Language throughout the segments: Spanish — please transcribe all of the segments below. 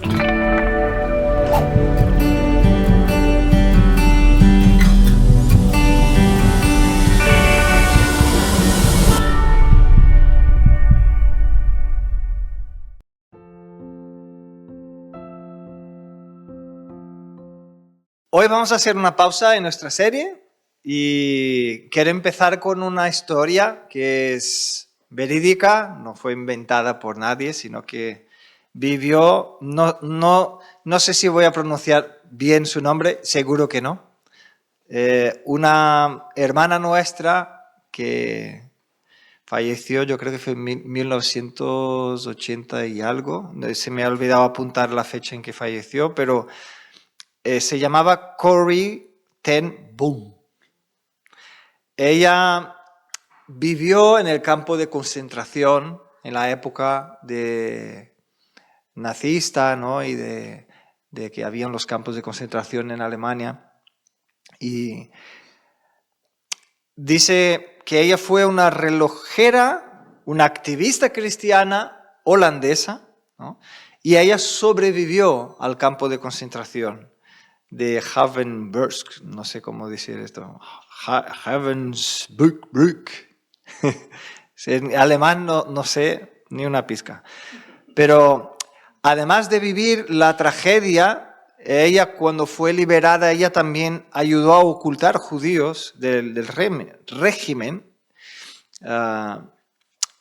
Hoy vamos a hacer una pausa en nuestra serie y quiero empezar con una historia que es verídica, no fue inventada por nadie, sino que vivió, no sé si voy a pronunciar bien su nombre, seguro que no. Una hermana nuestra que falleció, yo creo que fue en 1980 y algo, se me ha olvidado apuntar la fecha en que falleció, pero se llamaba Corrie ten Boom. Ella vivió en el campo de concentración en la época de nazista, ¿no? Y de que habían los campos de concentración en Alemania. Y dice que ella fue una relojera, una activista cristiana holandesa, ¿no? Y ella sobrevivió al campo de concentración de Ravensbrück, no sé cómo decir esto, Ravensbrück. En alemán no sé ni una pizca. Pero además de vivir la tragedia, ella cuando fue liberada, ella también ayudó a ocultar judíos del régimen.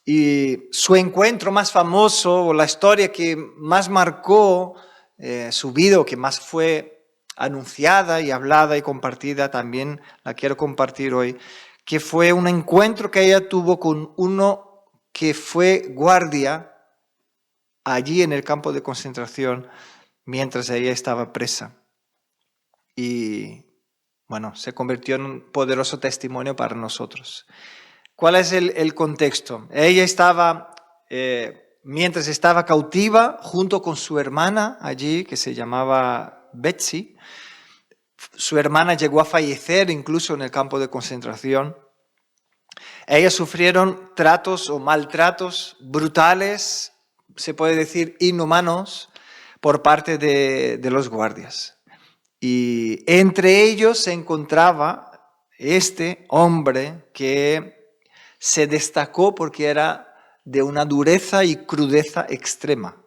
Y su encuentro más famoso, o la historia que más marcó su vida, o que más fue anunciada y hablada y compartida, también la quiero compartir hoy, que fue un encuentro que ella tuvo con uno que fue guardia allí en el campo de concentración mientras ella estaba presa. Y bueno, se convirtió en un poderoso testimonio para nosotros. ¿Cuál es el contexto? Ella estaba, mientras estaba cautiva, junto con su hermana allí, que se llamaba Betsy. Su hermana llegó a fallecer incluso en el campo de concentración. Ellas sufrieron tratos o maltratos brutales, se puede decir inhumanos, por parte de los guardias. Y entre ellos se encontraba este hombre que se destacó porque era de una dureza y crudeza extrema,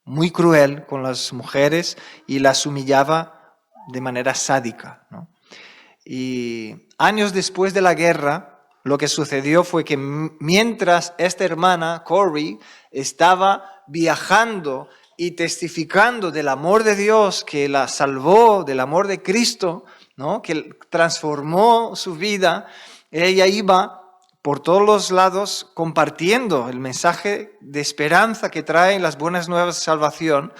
muy cruel con las mujeres y las humillaba de manera sádica, ¿no? Y años después de la guerra, lo que sucedió fue que mientras esta hermana, Corrie, estaba viajando y testificando del amor de Dios que la salvó, del amor de Cristo, ¿no? Que transformó su vida, ella iba por todos los lados compartiendo el mensaje de esperanza que traen las buenas nuevas de salvación.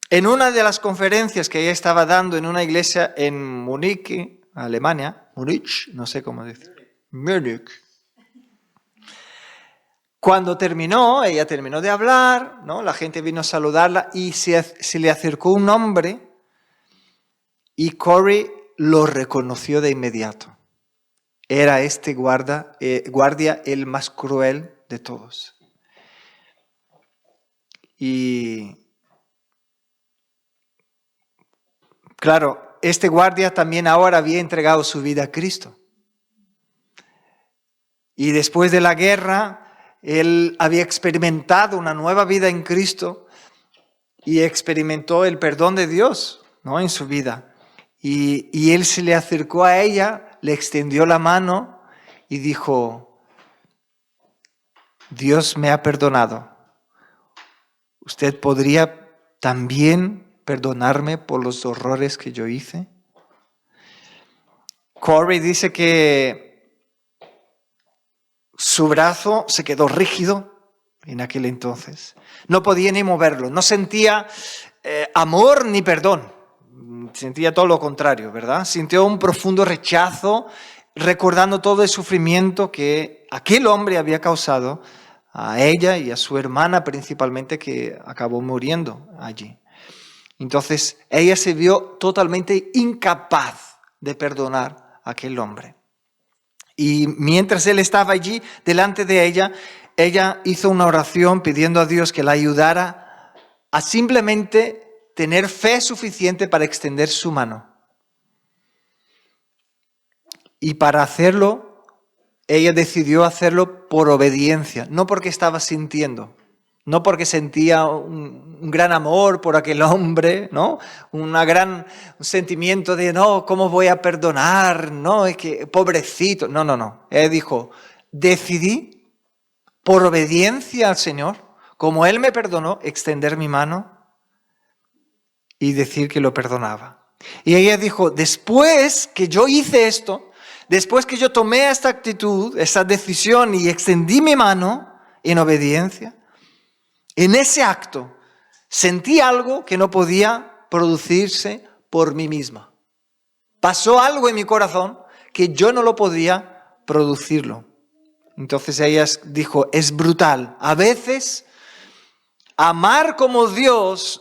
En una de las conferencias que ella estaba dando en una iglesia en Múnich, Alemania, Múnich, no sé cómo decir, Múnich. Cuando ella terminó de hablar, ¿no? La gente vino a saludarla y se le acercó un hombre y Corrie lo reconoció de inmediato. Era este guardia el más cruel de todos. Y claro, este guardia también ahora había entregado su vida a Cristo. Y después de la guerra, él había experimentado una nueva vida en Cristo y experimentó el perdón de Dios, ¿no? En su vida. Y él se le acercó a ella, le extendió la mano y dijo: Dios me ha perdonado. ¿Usted podría también perdonarme por los horrores que yo hice? Corrie dice que su brazo se quedó rígido en aquel entonces. No podía ni moverlo, no sentía amor ni perdón. Sentía todo lo contrario, ¿verdad? Sintió un profundo rechazo, recordando todo el sufrimiento que aquel hombre había causado a ella y a su hermana principalmente, que acabó muriendo allí. Entonces, ella se vio totalmente incapaz de perdonar a aquel hombre. Y mientras él estaba allí, delante de ella, ella hizo una oración pidiendo a Dios que la ayudara a simplemente tener fe suficiente para extender su mano. Y para hacerlo, ella decidió hacerlo por obediencia, no porque estaba sintiendo, no porque sentía un gran amor por aquel hombre, ¿no? Un sentimiento de, no, ¿cómo voy a perdonar? No, es que pobrecito. No. Ella dijo, decidí por obediencia al Señor, como Él me perdonó, extender mi mano y decir que lo perdonaba. Y ella dijo, después que yo hice esto, después que yo tomé esta actitud, esta decisión y extendí mi mano en obediencia, en ese acto sentí algo que no podía producirse por mí misma. Pasó algo en mi corazón que yo no lo podía producirlo. Entonces ella dijo, es brutal. A veces, amar como Dios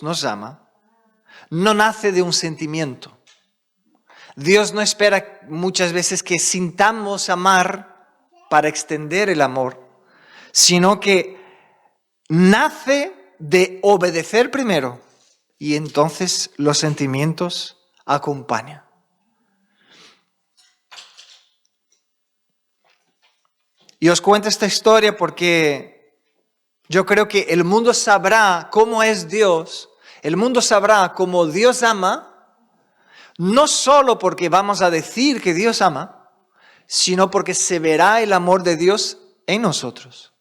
nos ama, no nace de un sentimiento. Dios no espera muchas veces que sintamos amar para extender el amor, sino que nace de obedecer primero y entonces los sentimientos acompañan. Y os cuento esta historia porque yo creo que el mundo sabrá cómo es Dios, el mundo sabrá cómo Dios ama, no solo porque vamos a decir que Dios ama, sino porque se verá el amor de Dios en nosotros.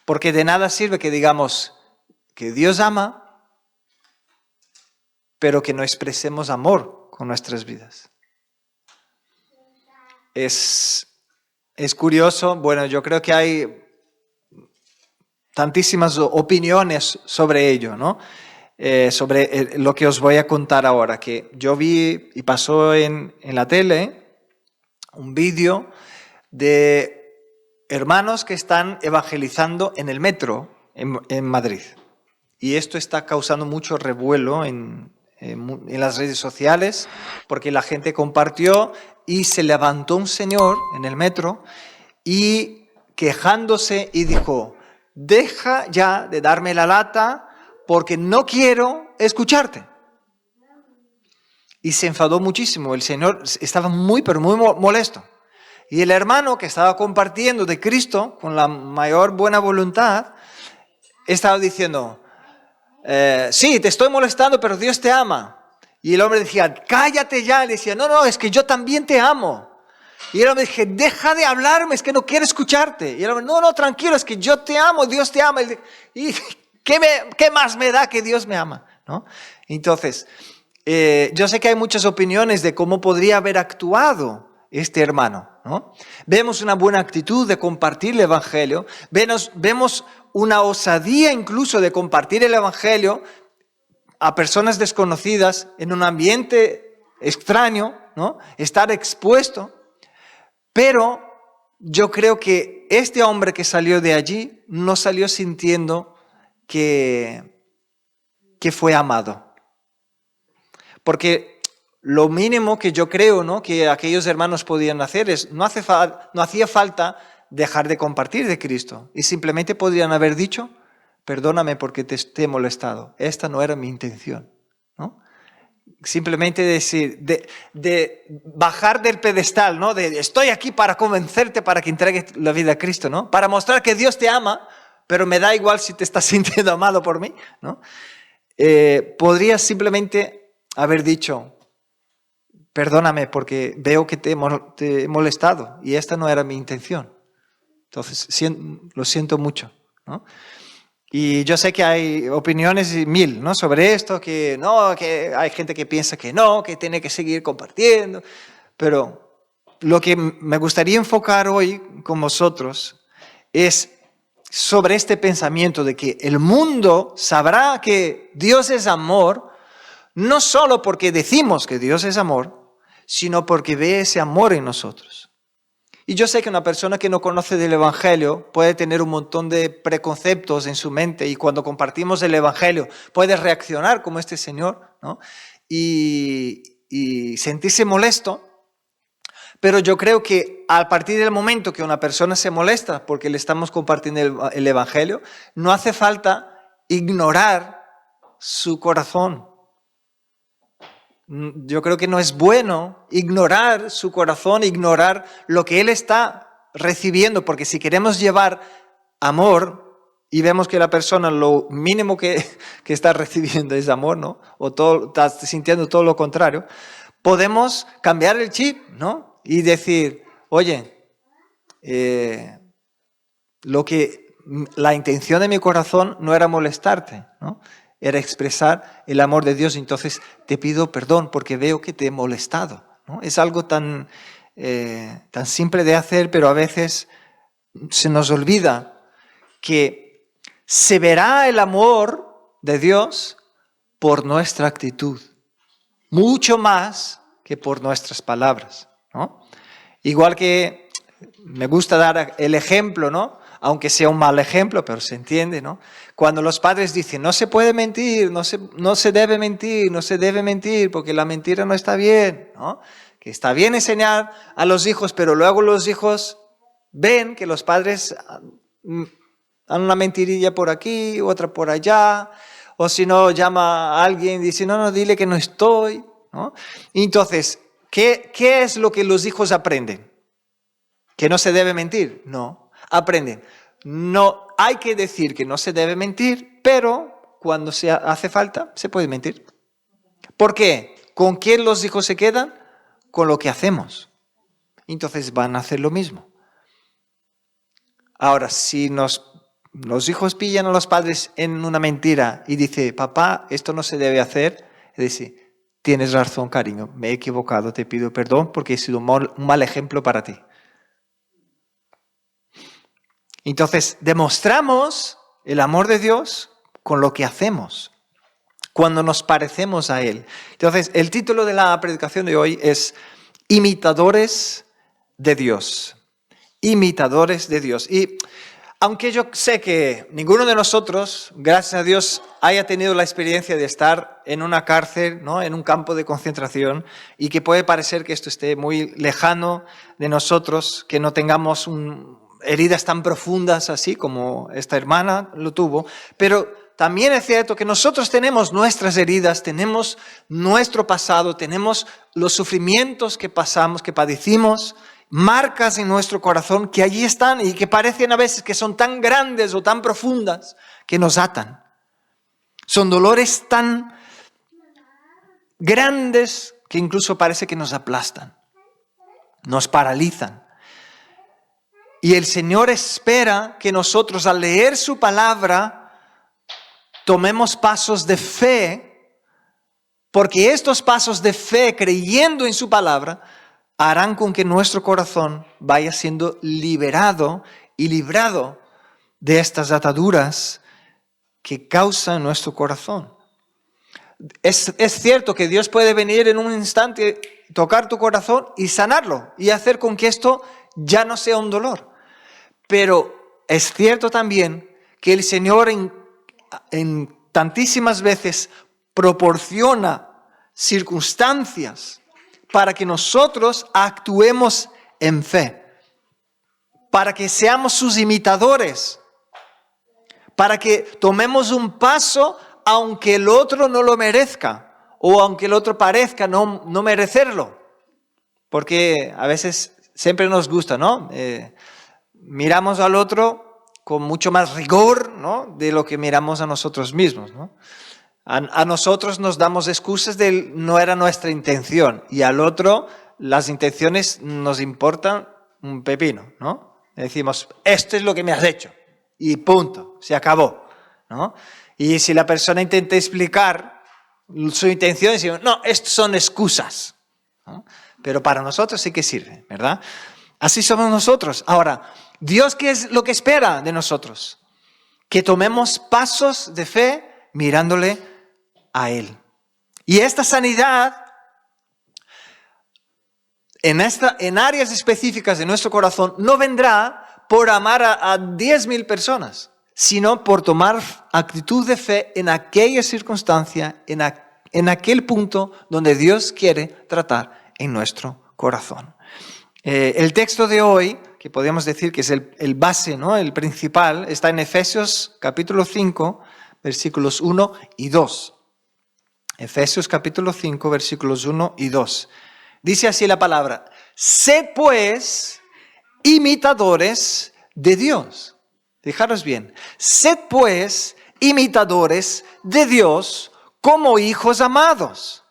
Porque de nada sirve que digamos que Dios ama, pero que no expresemos amor con nuestras vidas. Es curioso, bueno, yo creo que hay tantísimas opiniones sobre ello, ¿no? Sobre lo que os voy a contar ahora, que yo vi y pasó en la tele un vídeo de hermanos que están evangelizando en el metro en Madrid. Y esto está causando mucho revuelo en las redes sociales, porque la gente compartió y se levantó un señor en el metro y quejándose y dijo, deja ya de darme la lata porque no quiero escucharte. Y se enfadó muchísimo, el señor estaba pero muy molesto. Y el hermano que estaba compartiendo de Cristo con la mayor buena voluntad, estaba diciendo, sí, te estoy molestando, pero Dios te ama. Y el hombre decía, cállate ya. Y le decía, no, es que yo también te amo. Y el hombre dije, deja de hablarme, es que no quiero escucharte. Y el hombre, no, tranquilo, es que yo te amo, Dios te ama. Y ¿qué más me da que Dios me ama? ¿No? Entonces, yo sé que hay muchas opiniones de cómo podría haber actuado este hermano, ¿no? Vemos una buena actitud de compartir el Evangelio, vemos una osadía incluso de compartir el Evangelio a personas desconocidas en un ambiente extraño, ¿no? Estar expuesto, pero yo creo que este hombre que salió de allí no salió sintiendo que fue amado. Porque lo mínimo que yo creo, ¿no?, que aquellos hermanos podían hacer es, no hacía falta dejar de compartir de Cristo. Y simplemente podrían haber dicho, perdóname porque te he molestado. Esta no era mi intención, ¿no? Simplemente decir, de bajar del pedestal, ¿no? De estoy aquí para convencerte para que entregues la vida a Cristo, ¿no? Para mostrar que Dios te ama, pero me da igual si te estás sintiendo amado por mí, ¿no? Podrías simplemente haber dicho, perdóname porque veo que te he molestado y esta no era mi intención. Entonces, lo siento mucho, ¿no? Y yo sé que hay opiniones mil, ¿no?, sobre esto, que no, que hay gente que piensa que no, que tiene que seguir compartiendo. Pero lo que me gustaría enfocar hoy con vosotros es sobre este pensamiento de que el mundo sabrá que Dios es amor, no solo porque decimos que Dios es amor, sino porque ve ese amor en nosotros. Y yo sé que una persona que no conoce del Evangelio puede tener un montón de preconceptos en su mente y cuando compartimos el Evangelio puede reaccionar como este señor, ¿no?, y sentirse molesto. Pero yo creo que a partir del momento que una persona se molesta porque le estamos compartiendo el Evangelio, no hace falta ignorar su corazón. Yo creo que no es bueno ignorar su corazón, ignorar lo que él está recibiendo, porque si queremos llevar amor y vemos que la persona lo mínimo que está recibiendo es amor, ¿no? O está sintiendo todo lo contrario, podemos cambiar el chip, ¿no? Y decir, oye, la intención de mi corazón no era molestarte, ¿no? Era expresar el amor de Dios. Entonces te pido perdón porque veo que te he molestado, ¿no? Es algo tan simple de hacer, pero a veces se nos olvida que se verá el amor de Dios por nuestra actitud, mucho más que por nuestras palabras, ¿no? Igual que me gusta dar el ejemplo, ¿no? Aunque sea un mal ejemplo, pero se entiende, ¿no? Cuando los padres dicen, no se puede mentir, no se debe mentir, porque la mentira no está bien, ¿no? Que está bien enseñar a los hijos, pero luego los hijos ven que los padres dan una mentirilla por aquí, otra por allá, o si no, llama a alguien y dice, no, dile que no estoy, ¿no? Entonces, ¿qué es lo que los hijos aprenden? ¿Que no se debe mentir? No, aprenden. No hay que decir que no se debe mentir, pero cuando se hace falta, se puede mentir. ¿Por qué? ¿Con qué los hijos se quedan? Con lo que hacemos. Entonces van a hacer lo mismo. Ahora, si los hijos pillan a los padres en una mentira y dicen, papá, esto no se debe hacer, es decir, tienes razón, cariño, me he equivocado, te pido perdón porque he sido un mal ejemplo para ti. Entonces, demostramos el amor de Dios con lo que hacemos, cuando nos parecemos a Él. Entonces, el título de la predicación de hoy es Imitadores de Dios. Imitadores de Dios. Y aunque yo sé que ninguno de nosotros, gracias a Dios, haya tenido la experiencia de estar en una cárcel, ¿no? En un campo de concentración, y que puede parecer que esto esté muy lejano de nosotros, que no tengamos heridas tan profundas así como esta hermana lo tuvo, pero también es cierto que nosotros tenemos nuestras heridas, tenemos nuestro pasado, tenemos los sufrimientos que pasamos, que padecimos, marcas en nuestro corazón que allí están y que parecen a veces que son tan grandes o tan profundas que nos atan. Son dolores tan grandes que incluso parece que nos aplastan, nos paralizan. Y el Señor espera que nosotros al leer su palabra tomemos pasos de fe, porque estos pasos de fe, creyendo en su palabra, harán con que nuestro corazón vaya siendo liberado y librado de estas ataduras que causan nuestro corazón. Es cierto que Dios puede venir en un instante, tocar tu corazón y sanarlo y hacer con que esto ya no sea un dolor. Pero es cierto también que el Señor en tantísimas veces proporciona circunstancias para que nosotros actuemos en fe, para que seamos sus imitadores, para que tomemos un paso aunque el otro no lo merezca o aunque el otro parezca no merecerlo. Porque a veces siempre nos gusta, ¿no? Miramos al otro con mucho más rigor, ¿no? De lo que miramos a nosotros mismos, ¿no? A nosotros nos damos excusas de no era nuestra intención y al otro las intenciones nos importan un pepino, ¿no? Decimos, esto es lo que me has hecho y punto, se acabó, ¿no? Y si la persona intenta explicar su intención, decimos, no, estos son excusas, ¿no? Pero para nosotros sí que sirve, ¿verdad? Así somos nosotros. Ahora, Dios, ¿qué es lo que espera de nosotros? Que tomemos pasos de fe mirándole a Él. Y esta sanidad, en áreas específicas de nuestro corazón, no vendrá por amar a 10.000 personas, sino por tomar actitud de fe en aquella circunstancia, en aquel punto donde Dios quiere tratar en nuestro corazón. El texto de hoy, que podríamos decir que es el base, ¿no? El principal, está en Efesios capítulo 5, versículos 1 y 2. Efesios capítulo 5, versículos 1 y 2. Dice así la palabra: sed pues imitadores de Dios. Fijaros bien. Sed pues imitadores de Dios como hijos amados.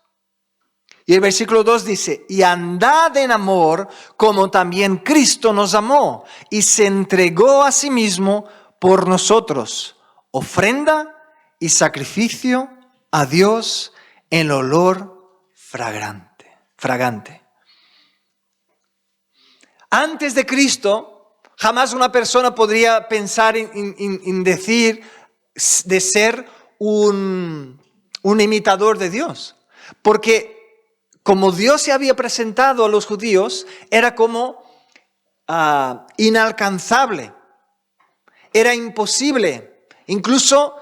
Y el versículo 2 dice: y andad en amor como también Cristo nos amó y se entregó a sí mismo por nosotros, ofrenda y sacrificio a Dios en olor fragante. Antes de Cristo, jamás una persona podría pensar en decir de ser un imitador de Dios. Porque como Dios se había presentado a los judíos, era como inalcanzable. Era imposible. Incluso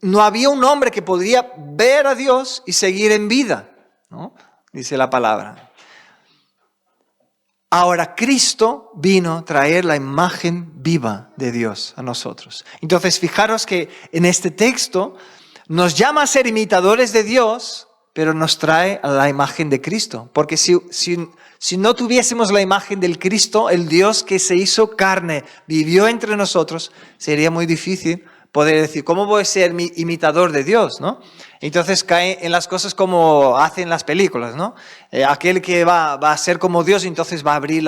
no había un hombre que podría ver a Dios y seguir en vida, ¿no? Dice la palabra. Ahora Cristo vino a traer la imagen viva de Dios a nosotros. Entonces, fijaros que en este texto nos llama a ser imitadores de Dios, pero nos trae a la imagen de Cristo. Porque si no tuviésemos la imagen del Cristo, el Dios que se hizo carne, vivió entre nosotros, sería muy difícil poder decir, ¿cómo voy a ser imitador de Dios? ¿No? Entonces cae en las cosas como hacen las películas, ¿no? Aquel que va a ser como Dios, entonces va a abrir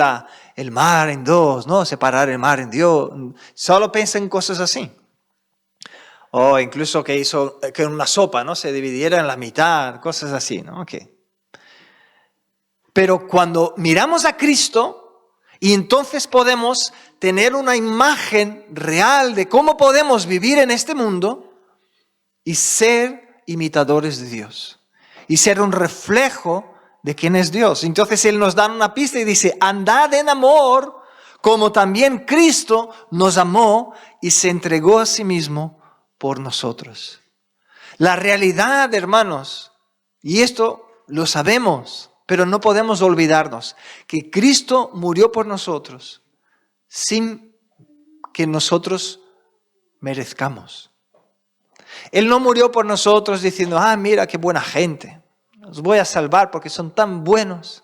el mar en dos, ¿no? Separar el mar en Dios. Solo piensa en cosas así. O incluso que hizo que una sopa, ¿no? Se dividiera en la mitad, cosas así, ¿no? Okay. Pero cuando miramos a Cristo, y entonces podemos tener una imagen real de cómo podemos vivir en este mundo y ser imitadores de Dios. Y ser un reflejo de quién es Dios. Entonces Él nos da una pista y dice: andad en amor como también Cristo nos amó y se entregó a sí mismo por nosotros. La realidad, hermanos, y esto lo sabemos, pero no podemos olvidarnos, que Cristo murió por nosotros sin que nosotros merezcamos. Él no murió por nosotros diciendo: mira qué buena gente, los voy a salvar porque son tan buenos.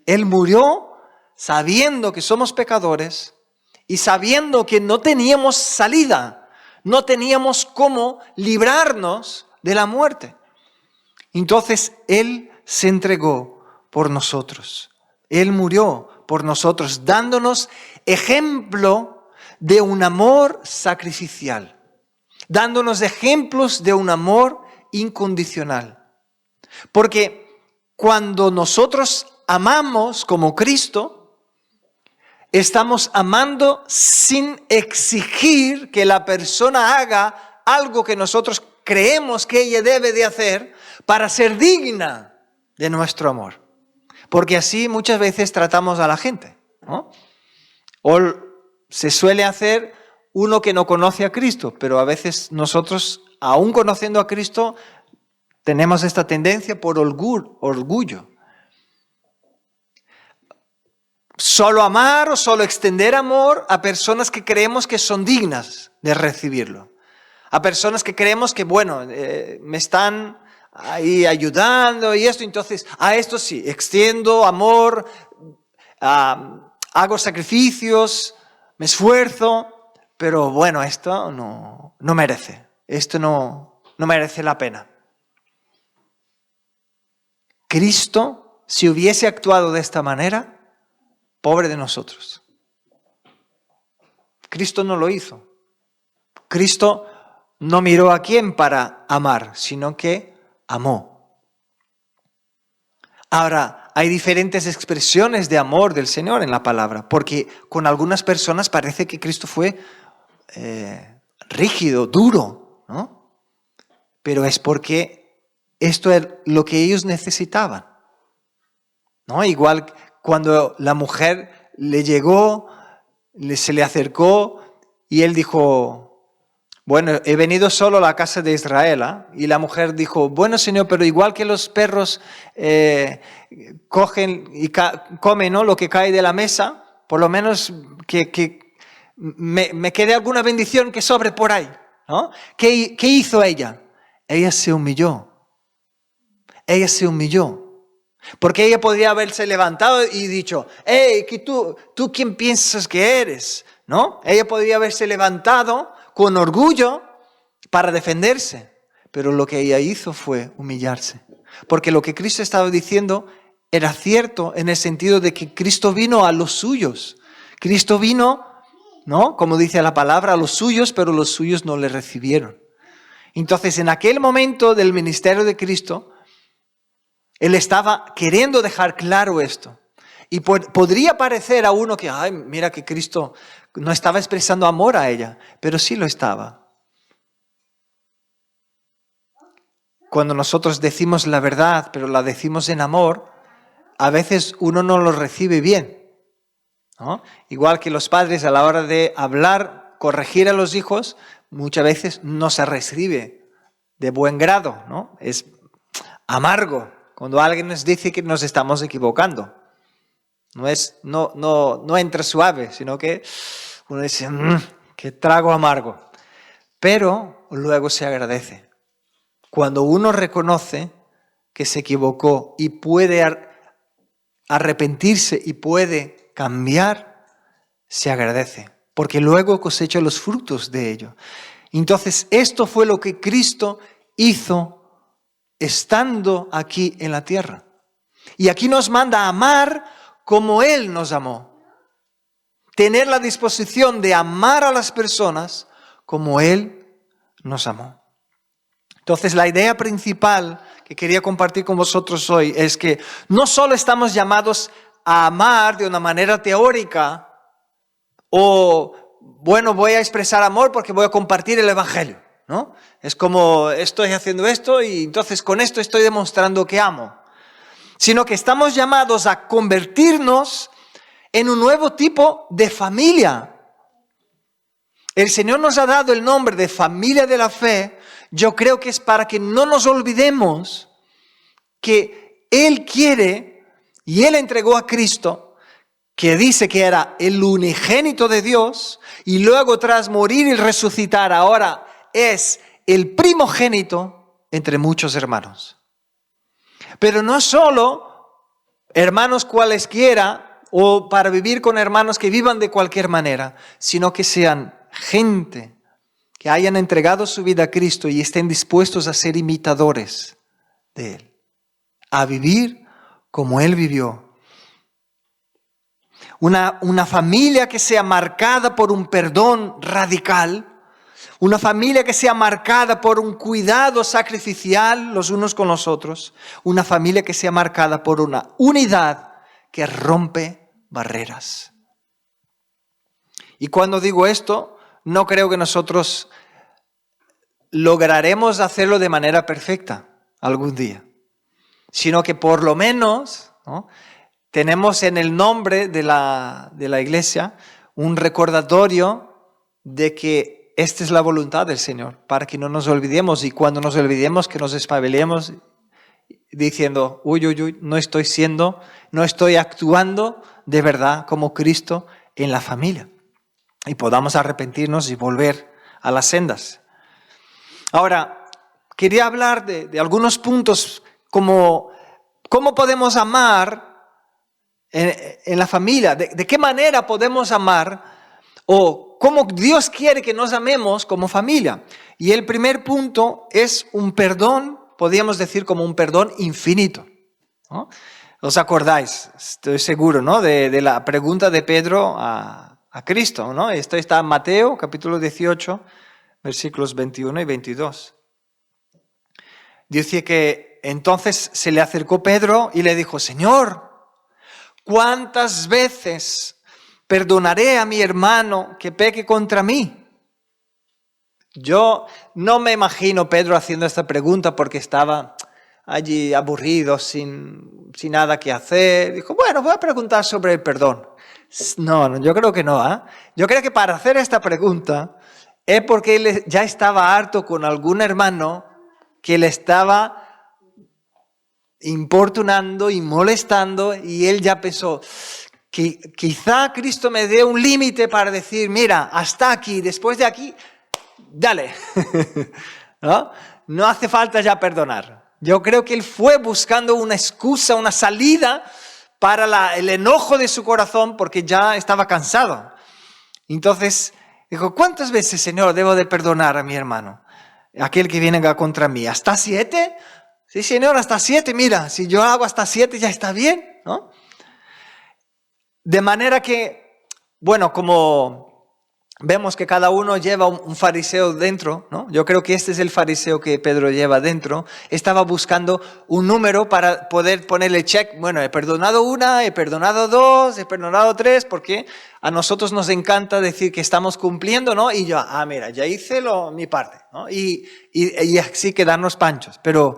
Él murió sabiendo que somos pecadores y sabiendo que no teníamos salida, no teníamos cómo librarnos de la muerte. Entonces Él se entregó por nosotros. Él murió por nosotros, dándonos ejemplo de un amor sacrificial, dándonos ejemplos de un amor incondicional. Porque cuando nosotros amamos como Cristo, estamos amando sin exigir que la persona haga algo que nosotros creemos que ella debe de hacer para ser digna de nuestro amor. Porque así muchas veces tratamos a la gente, ¿no? O se suele hacer uno que no conoce a Cristo, pero a veces nosotros, aún conociendo a Cristo, tenemos esta tendencia por orgullo. Solo amar o solo extender amor a personas que creemos que son dignas de recibirlo. A personas que creemos que, me están ahí ayudando y esto, entonces a esto sí, extiendo amor, hago sacrificios, me esfuerzo, pero esto no merece, esto no merece la pena. Cristo, si hubiese actuado de esta manera, pobre de nosotros. Cristo no lo hizo. Cristo no miró a quién para amar, sino que amó. Ahora, hay diferentes expresiones de amor del Señor en la palabra, porque con algunas personas parece que Cristo fue rígido, duro, ¿no? Pero es porque esto es lo que ellos necesitaban, ¿no? Igual cuando la mujer le llegó, se le acercó y él dijo: bueno, he venido solo a la casa de Israel, ¿eh? Y la mujer dijo, bueno, Señor, pero igual que los perros cogen y comen, ¿no?, lo que cae de la mesa, por lo menos que me quede alguna bendición que sobre por ahí, ¿no? ¿Qué hizo ella? Ella se humilló. Ella se humilló. Porque ella podría haberse levantado y dicho, hey, que tú ¿quién piensas que eres? ¿No? Ella podría haberse levantado con orgullo para defenderse. Pero lo que ella hizo fue humillarse. Porque lo que Cristo estaba diciendo era cierto en el sentido de que Cristo vino a los suyos. Cristo vino, ¿no?, como dice la palabra, a los suyos, pero los suyos no le recibieron. Entonces, en aquel momento del ministerio de Cristo, Él estaba queriendo dejar claro esto. Y podría parecer a uno que, ay, mira que Cristo no estaba expresando amor a ella, pero sí lo estaba. Cuando nosotros decimos la verdad, pero la decimos en amor, a veces uno no lo recibe bien, ¿no? Igual que los padres a la hora de hablar, corregir a los hijos, muchas veces no se recibe de buen grado, ¿no? Es amargo cuando alguien nos dice que nos estamos equivocando. No entra suave, sino que uno dice, qué trago amargo. Pero luego se agradece. Cuando uno reconoce que se equivocó y puede arrepentirse y puede cambiar, se agradece, porque luego cosecha los frutos de ello. Entonces, esto fue lo que Cristo hizo estando aquí en la tierra. Y aquí nos manda a amar como Él nos amó. Tener la disposición de amar a las personas como Él nos amó. Entonces, la idea principal que quería compartir con vosotros hoy es que no solo estamos llamados a amar de una manera teórica o, bueno, voy a expresar amor porque voy a compartir el Evangelio, ¿no? Es como estoy haciendo esto y entonces con esto estoy demostrando que amo. Sino que estamos llamados a convertirnos en un nuevo tipo de familia. El Señor nos ha dado el nombre de familia de la fe. Yo creo que es para que no nos olvidemos que Él quiere y Él entregó a Cristo, que dice que era el unigénito de Dios, y luego tras morir y resucitar ahora es el primogénito entre muchos hermanos. Pero no solo hermanos cualesquiera o para vivir con hermanos que vivan de cualquier manera, sino que sean gente que hayan entregado su vida a Cristo y estén dispuestos a ser imitadores de Él, a vivir como Él vivió. Una familia que sea marcada por un perdón radical, una familia que sea marcada por un cuidado sacrificial los unos con los otros, una familia que sea marcada por una unidad que rompe barreras. Y cuando digo esto, no creo que nosotros lograremos hacerlo de manera perfecta algún día, sino que por lo menos, ¿no?, tenemos en el nombre de la iglesia un recordatorio de que esta es la voluntad del Señor, para que no nos olvidemos, y cuando nos olvidemos que nos espabilemos diciendo, uy, no estoy actuando de verdad como Cristo en la familia, y podamos arrepentirnos y volver a las sendas. Ahora, quería hablar de algunos puntos como cómo podemos amar en la familia, de qué manera podemos amar o cómo Dios quiere que nos amemos como familia. Y el primer punto es un perdón, podríamos decir como un perdón infinito, ¿no? ¿Os acordáis? Estoy seguro, ¿no?, de la pregunta de Pedro a Cristo, ¿no? Esto está en Mateo, capítulo 18, versículos 21 y 22. Dice que entonces se le acercó Pedro y le dijo, Señor, ¿cuántas veces perdonaré a mi hermano que peque contra mí? Yo no me imagino Pedro haciendo esta pregunta porque estaba allí aburrido, sin nada que hacer. Dijo, bueno, voy a preguntar sobre el perdón. No, yo creo que no, ¿eh? Yo creo que para hacer esta pregunta, es porque él ya estaba harto con algún hermano que le estaba importunando y molestando, y él ya pensó que quizá Cristo me dé un límite para decir, mira, hasta aquí, después de aquí, dale. ¿No? No hace falta ya perdonar. Yo creo que él fue buscando una excusa, una salida para el enojo de su corazón, porque ya estaba cansado. Entonces dijo, ¿cuántas veces, Señor, debo de perdonar a mi hermano? Aquel que viene contra mí. ¿Hasta 7? Sí, Señor, hasta 7. Mira, si yo hago hasta 7 ya está bien, ¿no? De manera que, bueno, como vemos que cada uno lleva un fariseo dentro, ¿no? Yo creo que este es el fariseo que Pedro lleva dentro. Estaba buscando un número para poder ponerle check. Bueno, he perdonado 1, he perdonado 2, he perdonado 3, porque a nosotros nos encanta decir que estamos cumpliendo, ¿no? Y yo, mira, ya hice mi parte, ¿no? Y así quedarnos panchos. Pero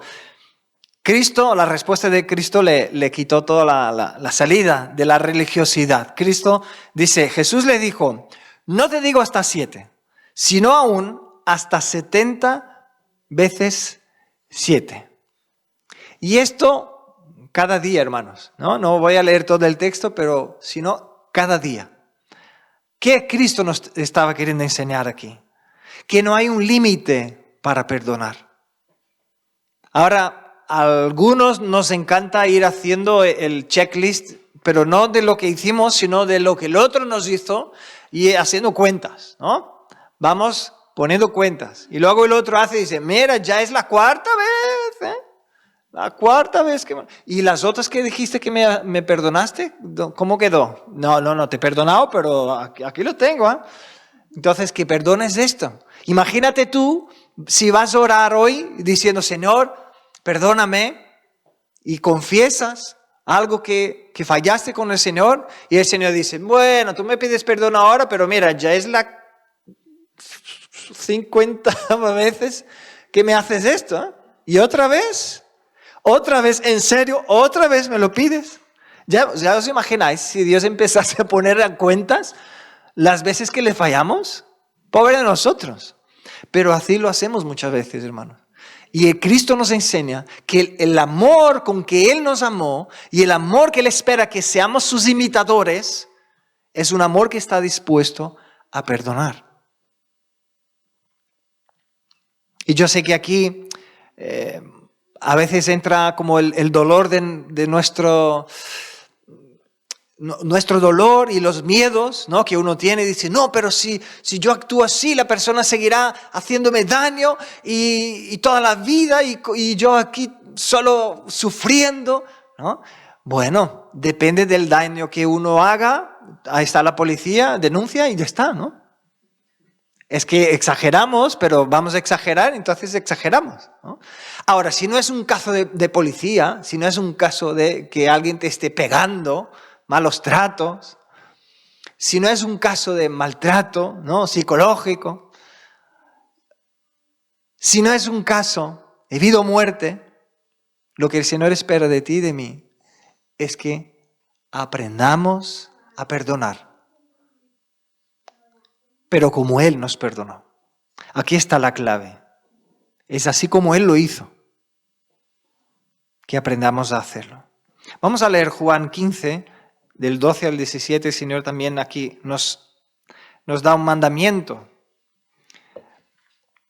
Cristo, la respuesta de Cristo le quitó toda la salida de la religiosidad. Cristo dice, Jesús le dijo, no te digo hasta 7, sino aún hasta 70 veces 7. Y esto cada día, hermanos, ¿no? No voy a leer todo el texto, pero sino cada día. ¿Qué Cristo nos estaba queriendo enseñar aquí? Que no hay un límite para perdonar. Ahora, a algunos nos encanta ir haciendo el checklist, pero no de lo que hicimos, sino de lo que el otro nos hizo, y haciendo cuentas, ¿no? Vamos poniendo cuentas. Y luego el otro hace y dice, mira, ya es la 4ª vez, ¿eh? La 4ª vez que... ¿Y las otras que dijiste que me perdonaste? ¿Cómo quedó? No, te he perdonado, pero aquí lo tengo, ¿eh? Entonces, que perdones esto. Imagínate tú, si vas a orar hoy diciendo, Señor, perdóname, y confiesas algo que fallaste con el Señor, y el Señor dice, bueno, tú me pides perdón ahora, pero mira, ya es la 50 veces que me haces esto, ¿eh? Y otra vez, en serio, otra vez me lo pides. Ya os imagináis, si Dios empezase a poner en cuentas las veces que le fallamos, pobre de nosotros. Pero así lo hacemos muchas veces, hermanos. Y Cristo nos enseña que el amor con que Él nos amó y el amor que Él espera que seamos sus imitadores es un amor que está dispuesto a perdonar. Y yo sé que aquí a veces entra como el dolor de nuestro dolor y los miedos, ¿no?, que uno tiene, y dice, no, pero si yo actúo así, la persona seguirá haciéndome daño y toda la vida y yo aquí solo sufriendo, ¿no? Bueno, depende del daño que uno haga, ahí está la policía, denuncia y ya está, ¿no? Es que exageramos, pero vamos a exagerar, entonces exageramos, ¿no? Ahora, si no es un caso de policía, si no es un caso de que alguien te esté pegando, malos tratos, si no es un caso de maltrato, ¿no?, psicológico, si no es un caso de vida o muerte, lo que el Señor espera de ti y de mí es que aprendamos a perdonar, pero como Él nos perdonó. Aquí está la clave. Es así como Él lo hizo, que aprendamos a hacerlo. Vamos a leer Juan 15, del 12 al 17, el Señor también aquí nos da un mandamiento.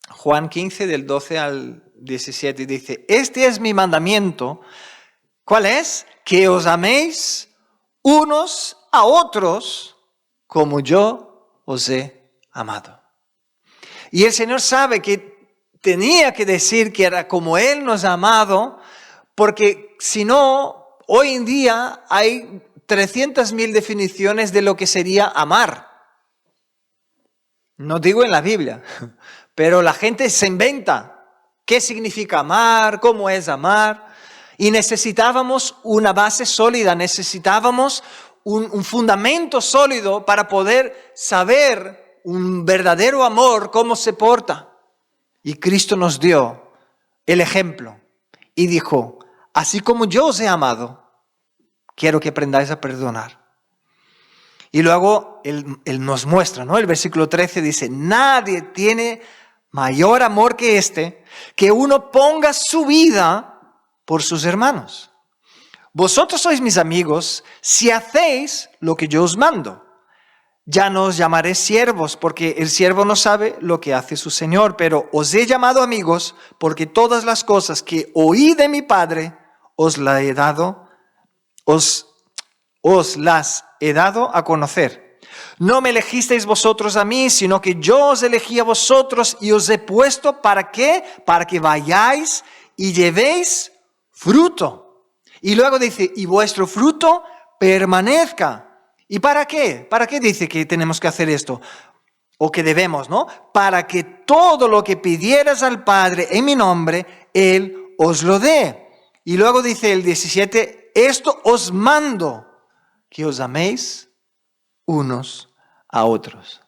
Juan 15, del 12 al 17, dice, este es mi mandamiento. ¿Cuál es? Que os améis unos a otros como yo os he amado. Y el Señor sabe que tenía que decir que era como Él nos ha amado, porque si no, hoy en día hay 300.000 definiciones de lo que sería amar. No digo en la Biblia, pero la gente se inventa qué significa amar, cómo es amar. Y necesitábamos una base sólida, necesitábamos un fundamento sólido para poder saber un verdadero amor, cómo se porta. Y Cristo nos dio el ejemplo y dijo, así como yo os he amado, quiero que aprendáis a perdonar. Y luego Él nos muestra, ¿no? El versículo 13 dice, nadie tiene mayor amor que este, que uno ponga su vida por sus hermanos. Vosotros sois mis amigos si hacéis lo que yo os mando. Ya no os llamaré siervos, porque el siervo no sabe lo que hace su Señor, pero os he llamado amigos, porque todas las cosas que oí de mi Padre os las he dado, os las he dado a conocer. No me elegisteis vosotros a mí, sino que yo os elegí a vosotros y os he puesto, ¿para qué? Para que vayáis y llevéis fruto. Y luego dice, y vuestro fruto permanezca. ¿Y para qué? ¿Para qué dice que tenemos que hacer esto? O que debemos, ¿no? Para que todo lo que pidieras al Padre en mi nombre, Él os lo dé. Y luego dice el 17, esto os mando, que os améis unos a otros.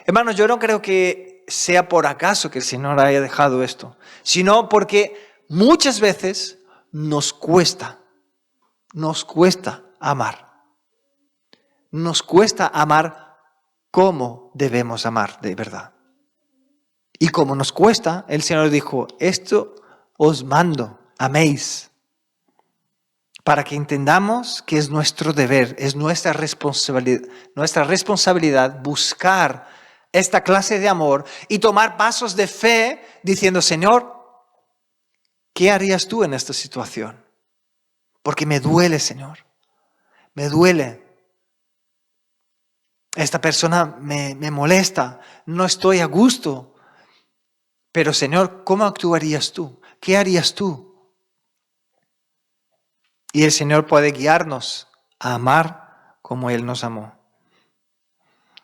Hermanos, yo no creo que sea por acaso que el Señor haya dejado esto, sino porque muchas veces nos cuesta amar. Nos cuesta amar como debemos amar de verdad. Y como nos cuesta, el Señor dijo, esto os mando, améis, para que entendamos que es nuestro deber, es nuestra responsabilidad buscar esta clase de amor y tomar pasos de fe diciendo, Señor, ¿qué harías tú en esta situación? Porque me duele, Señor, me duele. Esta persona me molesta, no estoy a gusto. Pero Señor, ¿cómo actuarías tú? ¿Qué harías tú? Y el Señor puede guiarnos a amar como Él nos amó.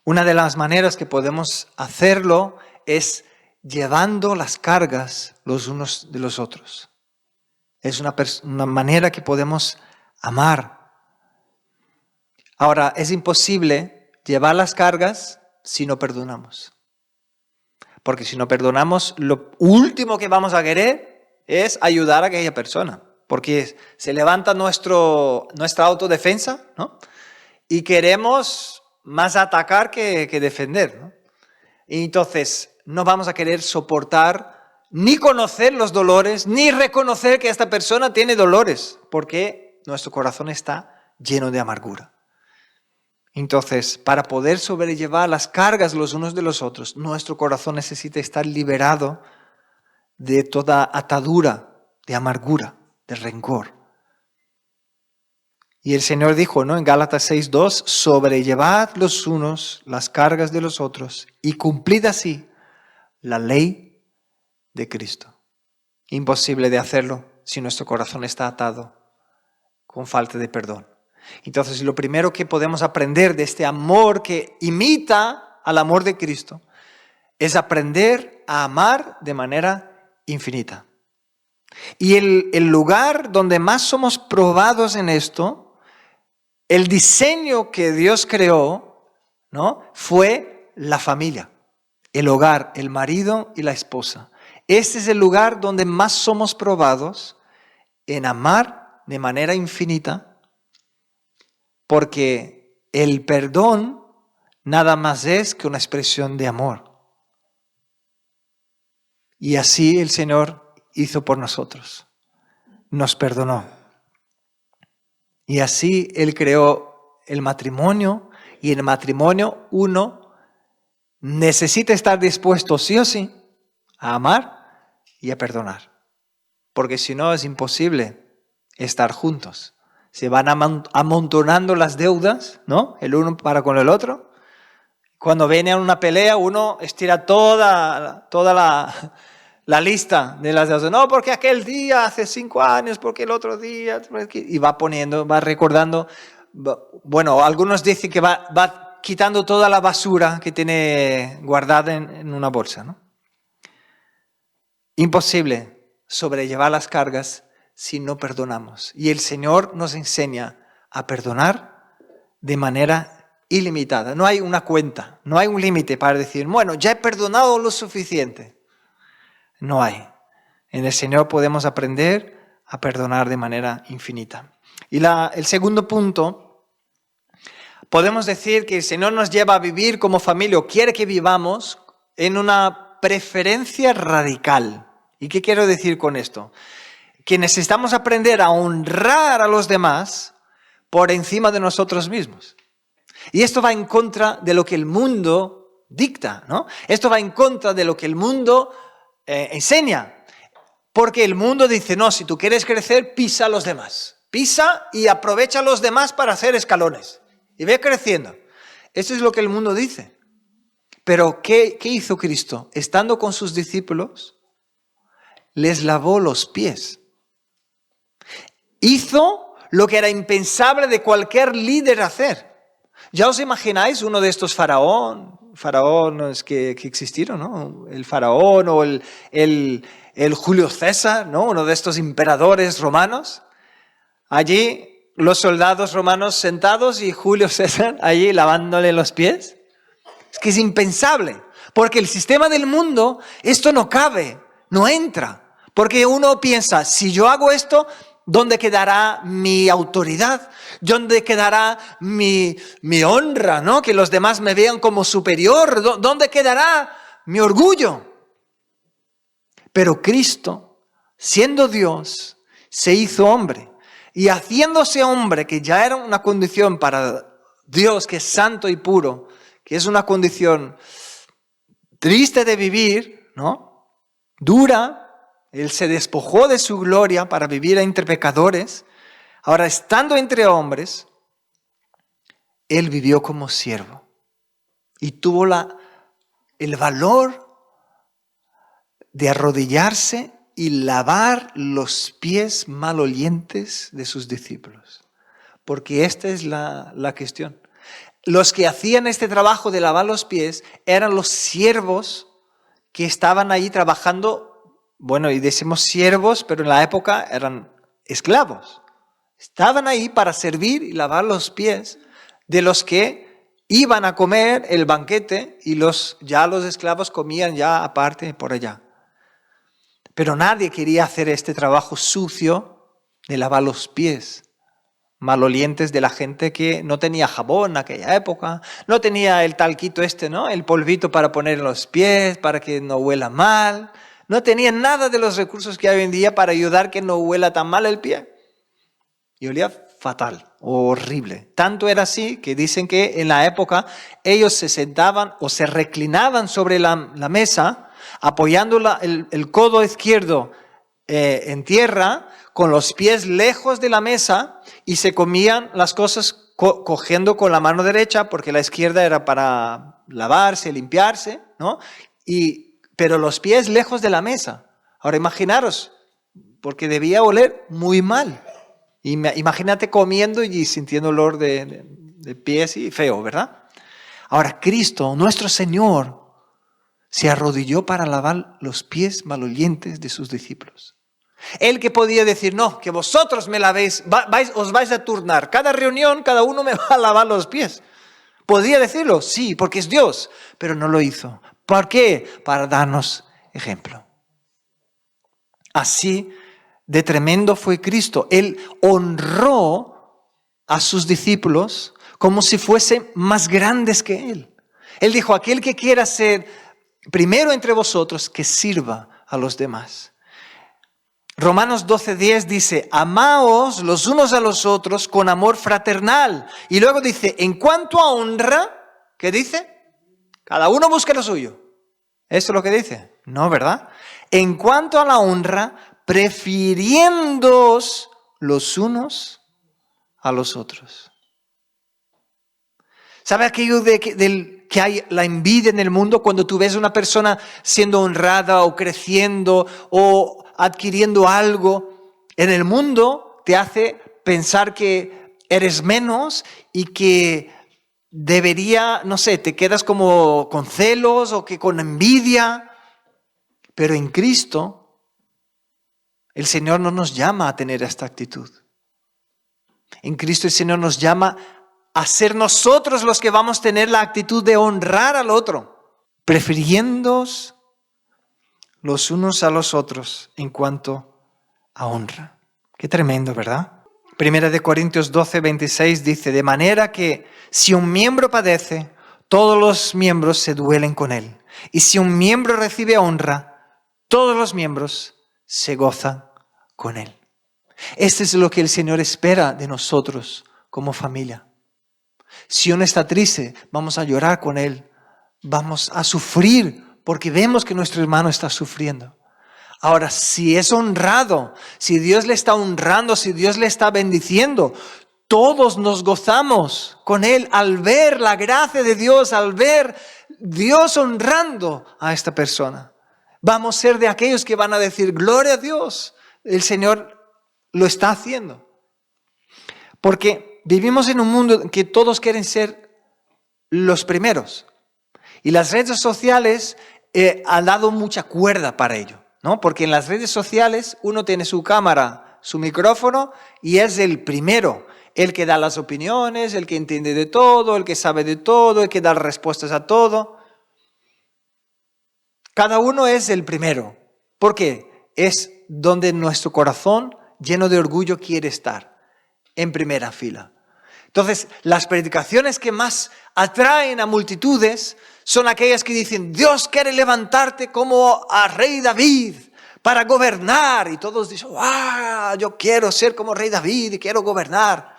Una de las maneras que podemos hacerlo es llevando las cargas los unos de los otros. Es una manera que podemos amar. Ahora, es imposible llevar las cargas si no perdonamos. Porque si no perdonamos, lo último que vamos a querer es ayudar a aquella persona. Porque se levanta nuestra autodefensa, ¿no? Y queremos más atacar que defender, ¿no? Y entonces no vamos a querer soportar ni conocer los dolores, ni reconocer que esta persona tiene dolores, porque nuestro corazón está lleno de amargura. Entonces, para poder sobrellevar las cargas los unos de los otros, nuestro corazón necesita estar liberado de toda atadura, de amargura, de rencor. Y el Señor dijo, ¿no? En Gálatas 6:2, sobrellevad los unos las cargas de los otros y cumplid así la ley de Cristo. Imposible de hacerlo si nuestro corazón está atado con falta de perdón. Entonces, lo primero que podemos aprender de este amor que imita al amor de Cristo es aprender a amar de manera infinita. Y el lugar donde más somos probados en esto, el diseño que Dios creó, ¿no? Fue la familia, el hogar, el marido y la esposa. Este es el lugar donde más somos probados en amar de manera infinita. Porque el perdón nada más es que una expresión de amor. Y así el Señor hizo por nosotros. Nos perdonó. Y así Él creó el matrimonio. Y en el matrimonio uno necesita estar dispuesto sí o sí a amar y a perdonar. Porque si no es imposible estar juntos. Se van amontonando las deudas, ¿no? El uno para con el otro. Cuando viene a una pelea, uno estira toda la lista de las deudas. No, porque aquel día, hace 5 años, porque el otro día, y va poniendo, va recordando. Bueno, algunos dicen que va quitando toda la basura que tiene guardada en una bolsa, ¿no? Imposible sobrellevar las cargas si no perdonamos. Y el Señor nos enseña a perdonar de manera ilimitada. No hay una cuenta, no hay un límite para decir, bueno, ya he perdonado lo suficiente. No hay. En el Señor podemos aprender a perdonar de manera infinita. Y el segundo punto, Podemos decir que el Señor nos lleva a vivir como familia, o quiere que vivamos en una preferencia radical. ¿Y qué quiero decir con esto? Que necesitamos aprender a honrar a los demás por encima de nosotros mismos. Y esto va en contra de lo que el mundo dicta, ¿no? Esto va en contra de lo que el mundo enseña. Porque el mundo dice, no, si tú quieres crecer, pisa a los demás. Pisa y aprovecha a los demás para hacer escalones. Y ve creciendo. Eso es lo que el mundo dice. Pero ¿qué hizo Cristo? Estando con sus discípulos, les lavó los pies. Hizo lo que era impensable de cualquier líder hacer. Ya os imagináis uno de estos faraones que existieron, ¿no? El faraón o el Julio César, ¿no? Uno de estos emperadores romanos. Allí los soldados romanos sentados y Julio César allí lavándole los pies. Es que es impensable, porque el sistema del mundo, esto no cabe, no entra. Porque uno piensa, si yo hago esto, ¿dónde quedará mi autoridad? ¿Dónde quedará mi honra, ¿no? Que los demás me vean como superior. ¿Dónde quedará mi orgullo? Pero Cristo, siendo Dios, se hizo hombre. Y haciéndose hombre, que ya era una condición para Dios, que es santo y puro, que es una condición triste de vivir, ¿no? Dura. Él se despojó de su gloria para vivir entre pecadores. Ahora, estando entre hombres, Él vivió como siervo. Y tuvo el valor de arrodillarse y lavar los pies malolientes de sus discípulos. Porque esta es la cuestión. Los que hacían este trabajo de lavar los pies eran los siervos que estaban ahí trabajando. Bueno, y decimos siervos, pero en la época eran esclavos. Estaban ahí para servir y lavar los pies de los que iban a comer el banquete y ya los esclavos comían ya aparte por allá. Pero nadie quería hacer este trabajo sucio de lavar los pies malolientes de la gente que no tenía jabón en aquella época, no tenía el talquito ¿no? El polvito para poner en los pies, para que no huela mal. No tenían nada de los recursos que hay hoy en día para ayudar que no huela tan mal el pie. Y olía fatal, horrible. Tanto era así que dicen que en la época ellos se sentaban o se reclinaban sobre la mesa, apoyando el codo izquierdo en tierra, con los pies lejos de la mesa, y se comían las cosas cogiendo con la mano derecha, porque la izquierda era para lavarse, limpiarse, ¿no? Pero los pies lejos de la mesa. Ahora imaginaros, porque debía oler muy mal. Imagínate comiendo y sintiendo olor de pies y feo, ¿verdad? Ahora Cristo, nuestro Señor, se arrodilló para lavar los pies malolientes de sus discípulos. Él que podía decir, no, que vosotros me lavéis, os vais a turnar. Cada reunión, cada uno me va a lavar los pies. ¿Podría decirlo? Sí, porque es Dios, pero no lo hizo. ¿Por qué? Para darnos ejemplo. Así de tremendo fue Cristo. Él honró a sus discípulos como si fuesen más grandes que Él. Él dijo, aquel que quiera ser primero entre vosotros, que sirva a los demás. Romanos 12:10 dice, amaos los unos a los otros con amor fraternal. Y luego dice, en cuanto a honra, ¿qué dice? Cada uno busca lo suyo. ¿Eso es lo que dice? No, ¿verdad? En cuanto a la honra, prefiriéndoos los unos a los otros. ¿Sabe aquello que hay la envidia en el mundo cuando tú ves a una persona siendo honrada o creciendo o adquiriendo algo? En el mundo te hace pensar que eres menos y que debería, no sé, te quedas como con celos o que con envidia. Pero en Cristo, el Señor no nos llama a tener esta actitud. En Cristo el Señor nos llama a ser nosotros los que vamos a tener la actitud de honrar al otro, prefiriéndoos los unos a los otros en cuanto a honra. Qué tremendo, ¿verdad? Primera de Corintios 12, 26 dice, de manera que si un miembro padece, todos los miembros se duelen con él. Y si un miembro recibe honra, todos los miembros se gozan con él. Esto es lo que el Señor espera de nosotros como familia. Si uno está triste, vamos a llorar con él. Vamos a sufrir porque vemos que nuestro hermano está sufriendo. Ahora, si es honrado, si Dios le está honrando, si Dios le está bendiciendo, todos nos gozamos con él al ver la gracia de Dios, al ver Dios honrando a esta persona. Vamos a ser de aquellos que van a decir, gloria a Dios, el Señor lo está haciendo. Porque vivimos en un mundo en que todos quieren ser los primeros. Y las redes sociales han dado mucha cuerda para ello, ¿no? Porque en las redes sociales uno tiene su cámara, su micrófono y es el primero. El que da las opiniones, el que entiende de todo, el que sabe de todo, el que da respuestas a todo. Cada uno es el primero. ¿Por qué? Es donde nuestro corazón lleno de orgullo quiere estar, en primera fila. Entonces, las predicaciones que más atraen a multitudes son aquellas que dicen, Dios quiere levantarte como a rey David para gobernar. Y todos dicen, yo quiero ser como rey David y quiero gobernar.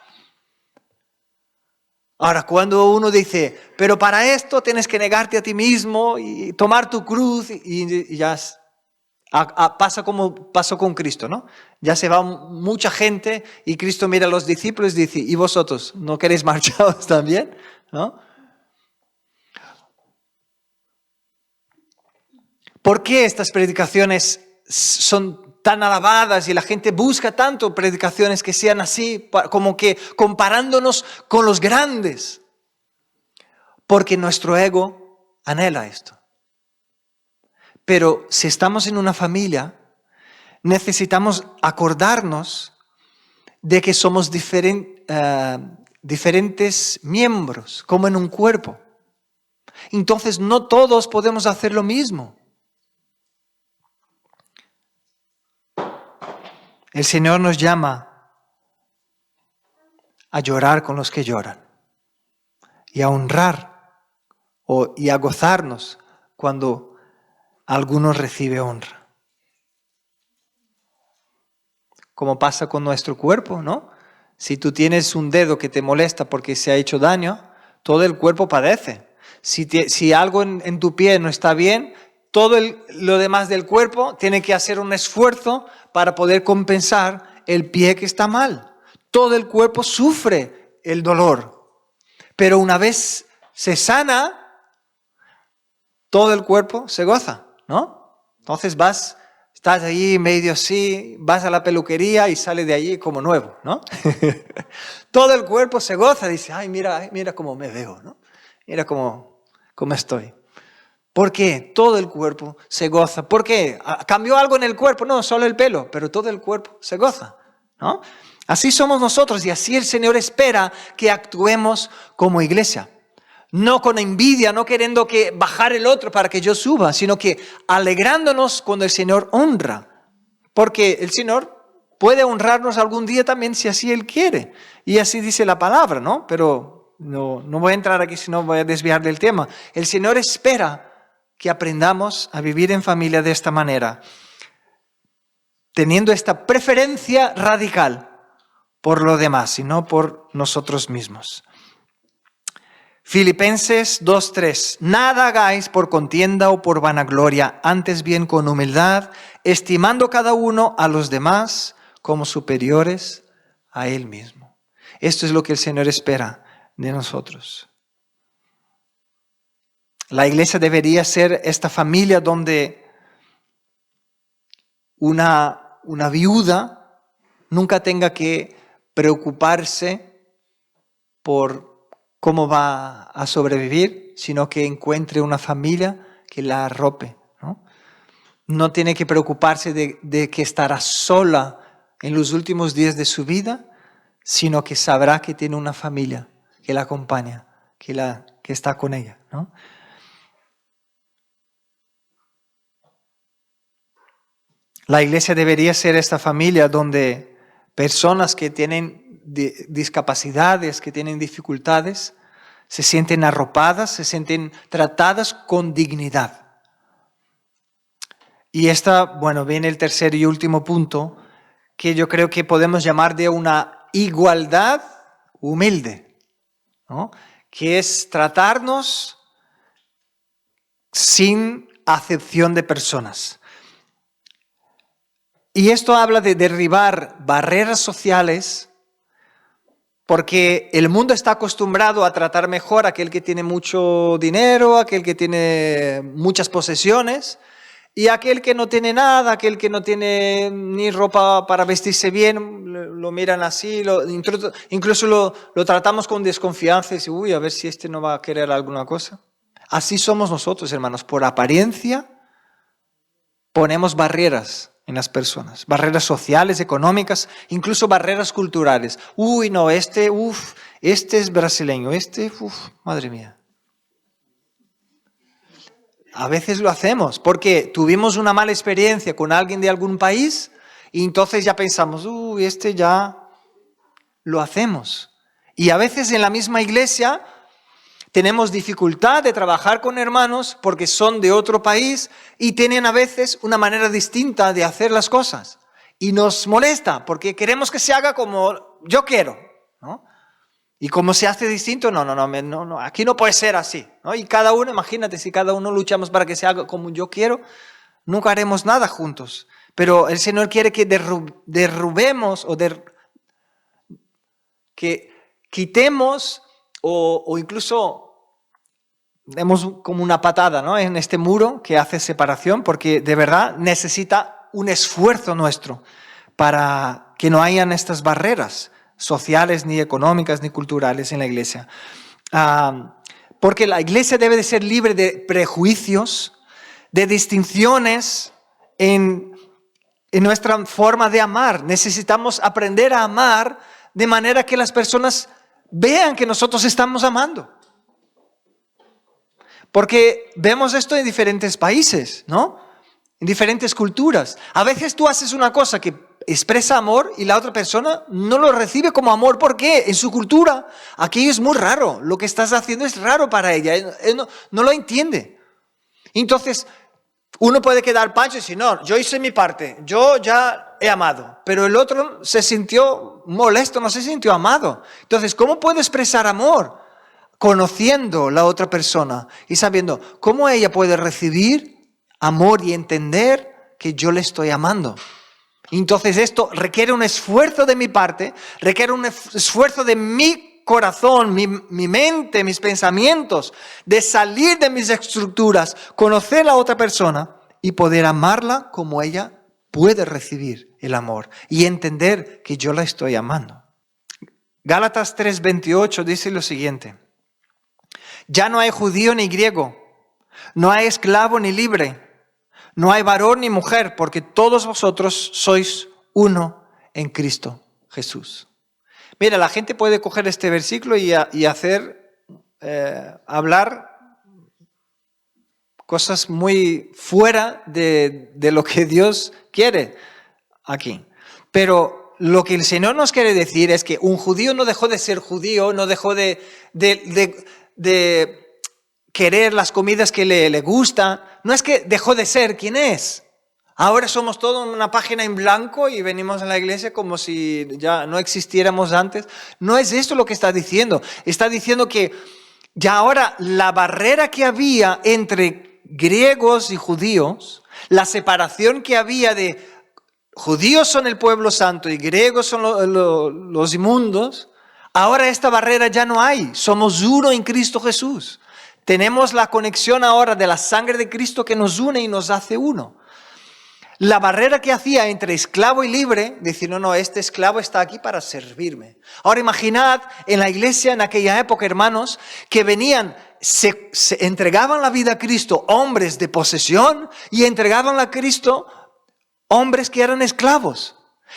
Ahora, cuando uno dice, pero para esto tienes que negarte a ti mismo y tomar tu cruz y ya pasa como pasó con Cristo, ¿no? Ya se va mucha gente y Cristo mira a los discípulos y dice, ¿y vosotros no queréis marcharos también? ¿No? ¿Por qué estas predicaciones son tan alabadas y la gente busca tanto predicaciones que sean así, como que comparándonos con los grandes? Porque nuestro ego anhela esto. Pero si estamos en una familia, necesitamos acordarnos de que somos diferentes miembros, como en un cuerpo. Entonces no todos podemos hacer lo mismo. El Señor nos llama a llorar con los que lloran y a honrar y a gozarnos cuando alguno recibe honra. Como pasa con nuestro cuerpo, ¿no? Si tú tienes un dedo que te molesta porque se ha hecho daño, todo el cuerpo padece. Si algo en tu pie no está bien, todo lo demás del cuerpo tiene que hacer un esfuerzo para poder compensar el pie que está mal. Todo el cuerpo sufre el dolor. Pero una vez se sana, todo el cuerpo se goza, ¿no? Entonces estás ahí medio así, vas a la peluquería y sales de allí como nuevo, ¿no? Todo el cuerpo se goza, dice, ay, mira cómo me veo, ¿no? Mira cómo estoy. ¿Por qué? Todo el cuerpo se goza. ¿Por qué? ¿Cambió algo en el cuerpo? No, solo el pelo, pero todo el cuerpo se goza, ¿no? Así somos nosotros y así el Señor espera que actuemos como iglesia. No con envidia, no queriendo que bajar el otro para que yo suba, sino que alegrándonos cuando el Señor honra. Porque el Señor puede honrarnos algún día también si así Él quiere. Y así dice la palabra, ¿no? Pero no voy a entrar aquí, si no voy a desviar del tema. El Señor espera que aprendamos a vivir en familia de esta manera, teniendo esta preferencia radical por lo demás y no por nosotros mismos. Filipenses 2:3. Nada hagáis por contienda o por vanagloria, antes bien con humildad, estimando cada uno a los demás como superiores a él mismo. Esto es lo que el Señor espera de nosotros. La iglesia debería ser esta familia donde una viuda nunca tenga que preocuparse por cómo va a sobrevivir, sino que encuentre una familia que la arrope, ¿no? No tiene que preocuparse de que estará sola en los últimos días de su vida, sino que sabrá que tiene una familia que la acompaña, que está con ella, ¿no? La iglesia debería ser esta familia donde personas que tienen discapacidades, que tienen dificultades, se sienten arropadas, se sienten tratadas con dignidad. Y viene el tercer y último punto, que yo creo que podemos llamar de una igualdad humilde, ¿no? Que es tratarnos sin acepción de personas. Y esto habla de derribar barreras sociales, porque el mundo está acostumbrado a tratar mejor a aquel que tiene mucho dinero, a aquel que tiene muchas posesiones, y aquel que no tiene nada, aquel que no tiene ni ropa para vestirse bien, lo miran así, incluso lo tratamos con desconfianza y dicen, a ver si este no va a querer alguna cosa. Así somos nosotros, hermanos, por apariencia ponemos barreras en las personas, barreras sociales, económicas, incluso barreras culturales. Este es brasileño, madre mía. A veces lo hacemos porque tuvimos una mala experiencia con alguien de algún país y entonces ya pensamos, ya lo hacemos. Y a veces en la misma iglesia tenemos dificultad de trabajar con hermanos porque son de otro país y tienen a veces una manera distinta de hacer las cosas. Y nos molesta porque queremos que se haga como yo quiero, ¿no? Y como se hace distinto, no, aquí no puede ser así, ¿no? Y cada uno, imagínate, si cada uno luchamos para que se haga como yo quiero, nunca haremos nada juntos. Pero el Señor quiere que derrubemos que quitemos o incluso demos como una patada, ¿no? En este muro que hace separación, porque de verdad necesita un esfuerzo nuestro para que no hayan estas barreras sociales, ni económicas, ni culturales en la iglesia. Porque la iglesia debe de ser libre de prejuicios, de distinciones en nuestra forma de amar. Necesitamos aprender a amar de manera que las personas vean que nosotros estamos amando. Porque vemos esto en diferentes países, ¿no? En diferentes culturas. A veces tú haces una cosa que expresa amor y la otra persona no lo recibe como amor. ¿Por qué? En su cultura aquello es muy raro. Lo que estás haciendo es raro para ella. Él no lo entiende. Entonces, uno puede quedar pancho y decir, no, yo hice mi parte, yo ya he amado. Pero el otro se sintió molesto, no se sintió amado. Entonces, ¿cómo puedo expresar amor? Conociendo la otra persona y sabiendo cómo ella puede recibir amor y entender que yo le estoy amando. Entonces esto requiere un esfuerzo de mi parte, requiere un esfuerzo de mi corazón, mi mente, mis pensamientos, de salir de mis estructuras, conocer a la otra persona y poder amarla como ella puede recibir el amor y entender que yo la estoy amando. Gálatas 3:28 dice lo siguiente: ya no hay judío ni griego, no hay esclavo ni libre, no hay varón ni mujer, porque todos vosotros sois uno en Cristo Jesús. Mira, la gente puede coger este versículo y hablar cosas muy fuera de lo que Dios quiere aquí. Pero lo que el Señor nos quiere decir es que un judío no dejó de ser judío, no dejó de querer las comidas que le gustan. No es que dejó de ser quien es. Ahora somos todos una página en blanco y venimos a la iglesia como si ya no existiéramos antes. No es esto lo que está diciendo. Está diciendo que ya ahora la barrera que había entre griegos y judíos, la separación que había de judíos son el pueblo santo y griegos son los inmundos, ahora esta barrera ya no hay. Somos uno en Cristo Jesús. Tenemos la conexión ahora de la sangre de Cristo que nos une y nos hace uno. La barrera que hacía entre esclavo y libre, decir, no, este esclavo está aquí para servirme. Ahora imaginad en la iglesia en aquella época, hermanos, que venían, se entregaban la vida a Cristo hombres de posesión y entregaban a Cristo hombres que eran esclavos.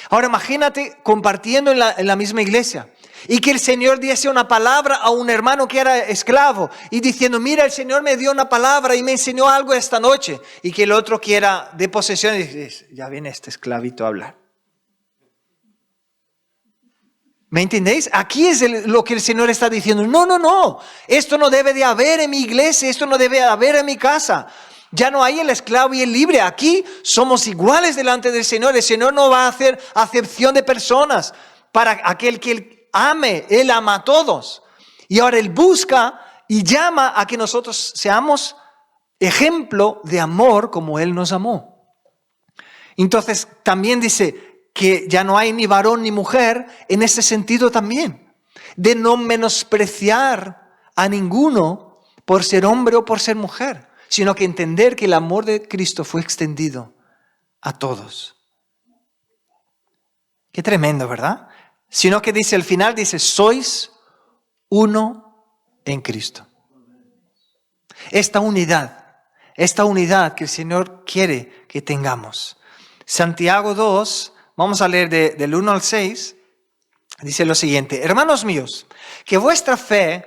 Ahora imagínate compartiendo en la misma iglesia y que el Señor diese una palabra a un hermano que era esclavo y diciendo, mira, el Señor me dio una palabra y me enseñó algo esta noche, y que el otro que era de posesión y dice, ya viene este esclavito a hablar. ¿Me entendéis? Aquí es lo que el Señor está diciendo. No, no, no. Esto no debe de haber en mi iglesia. Esto no debe de haber en mi casa. Ya no hay el esclavo y el libre. Aquí somos iguales delante del Señor. El Señor no va a hacer acepción de personas. Para aquel que Él ame, Él ama a todos. Y ahora Él busca y llama a que nosotros seamos ejemplo de amor como Él nos amó. Entonces también dice que ya no hay ni varón ni mujer en ese sentido también. De no menospreciar a ninguno por ser hombre o por ser mujer, sino que entender que el amor de Cristo fue extendido a todos. Qué tremendo, ¿verdad? Sino que dice al final, dice, sois uno en Cristo. Esta unidad que el Señor quiere que tengamos. Santiago 2, vamos a leer del 1 al 6, dice lo siguiente: hermanos míos, que vuestra fe